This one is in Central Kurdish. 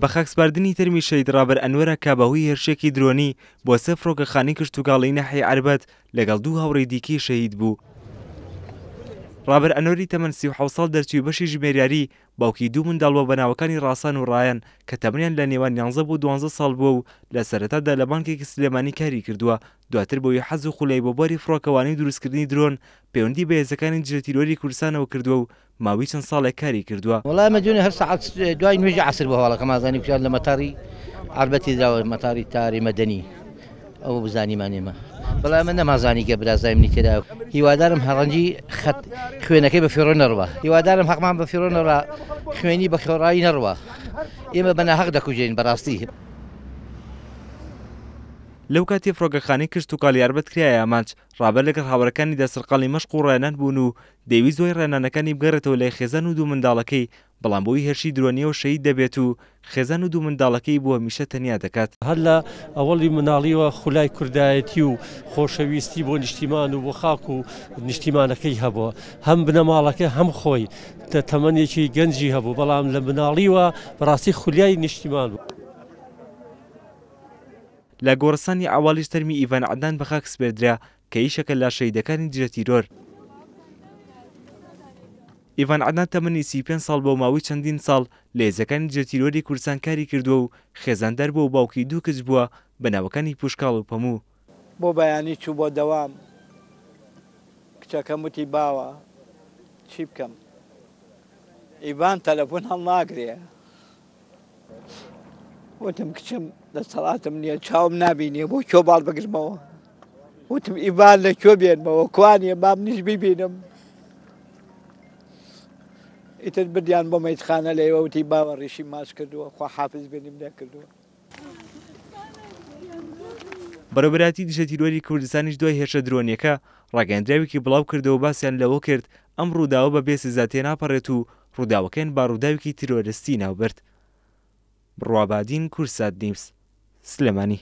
بە خاکسپاردنی تەرمی شەید ڕابەر ئەنوەرە کە بەهۆی هێرشێکی درۆنی بۆ سێ فڕۆکەخانەی کشتوکاڵی ناحیە عەربەت لەگەڵ دوو هاوڕێی دیکەی شەهید بوو. ڕابەر ئەنوەری تەمەن 37 ساڵ دەرچووی بەشی ژمێریاری باوکی دوو منداڵ بە بەناوەکانی ڕاسان و ڕایان کە تەمەنیان لە نێوان 11 بۆ 12 ساڵ بووە و لە سەرەتادا لە بانکێکی سلێمانی کاری کردووە، دواتر بۆی حەز و خوڵای بۆ باری فڕۆکەوانی دروستکردنی درۆن پەیوەندی بە هێزەکانی دژە کوردستانەوە کردووە و ماوەی چەند ساڵێک کاری کردووە. وەڵام مەجوونی هەر سەعات دوای نوێژی عەسر بۆ هەواڵەکە مازانی کوشان لە مەتاری عەربەتی دراوە مەتاری تاری مەدەنی ئەو بزانیمان ئێمە. بەڵام من نەمازانی کە برازای منی تێدا هیوادارم هەڕەنجی خەت خوێنەکەی بە فێڕۆ نەڕوە، هیوادارم حەقمان بە فێڕۆ نەڕوا، خوێنی بە خێڕایی نەڕوە. ئێمە بەناحەق دەکوژێن بەڕاستی. لەو کاتێ فڕۆکەخانەی کشتوکاڵی عەربەت کرایە ئامانج ڕابەر لەگەڵ هاوڕەکانیدا سەرقاڵی مەشق و ڕێنان بوون و دەیویست زۆی ڕێنانەکانی بگەڕێتەوە لای خێزان و دوو منداڵەکەی، بەڵام بۆی هێرشی درۆنیەوە شەهید دەبێت و خێزان و دوو منداڵەکەی بۆ هەمیشە تەنیا دەکات. هەر لە ئەوەڵی مناڵیەوە خولای کوردایەتی و خۆشەویستی بۆ نیشتیمان و بۆ خاک و نیشتیمانەکەی هەبووە، هەم بنەماڵەکە هەم خۆی تەمەنێکی گەنجی هەبوو، بەڵام لە مناڵیوە بەڕاستی خولیای نیشتیمان بوو. لە گۆڕستانی ئاوالیش تەرمی ئیڤان عەدنان بە خاک سپێردرا کە ئیشەکە لە شەهیدەکانی دژە تیرۆر. ئیڤان عەدنان تەمەنی 35 ساڵ بۆ ماوەی چەندین ساڵ لە هێزەکانی دژە تیرۆری کوردستان کاری کردووە و خێزاندار بووە و باوکی دوو کچ بووە بە ناوەکانی پوشکاڵ و پەموو. بۆ بەیانی چوو بۆ دەوام کچەکەم وتی باوە چی بکەم؟ ئیڤان تەلەفۆن هەڵ ناگرێ. وتم کچم دەسەڵاتم نییە چاوم نابینێ بۆ کۆ باڵ بگرمەوە. وتم ئیڤان لە کۆ بێنمەوە کوانیە با منیش بیبینم. ئیتر بردیان بۆ مەیتخانە لەیەوە وتی باوە ڕیشی ماچ کردووە خوا حافز بێنیم لێ کردووە. بەڕێوەبەراتی دژە تیرۆری کوردستانیش دوای هێرشە درۆنیەکە ڕاگەیاندراوێکی بڵاو کردەوە باسییان لەوە کرد ئەم ڕووداوە بە بێسزا تێناپەڕێت و ڕووداوەکەیان با ڕووداوێکی تیرۆریستی ناوبرد. ڕوابادین کورسات نیوز سلێمانی.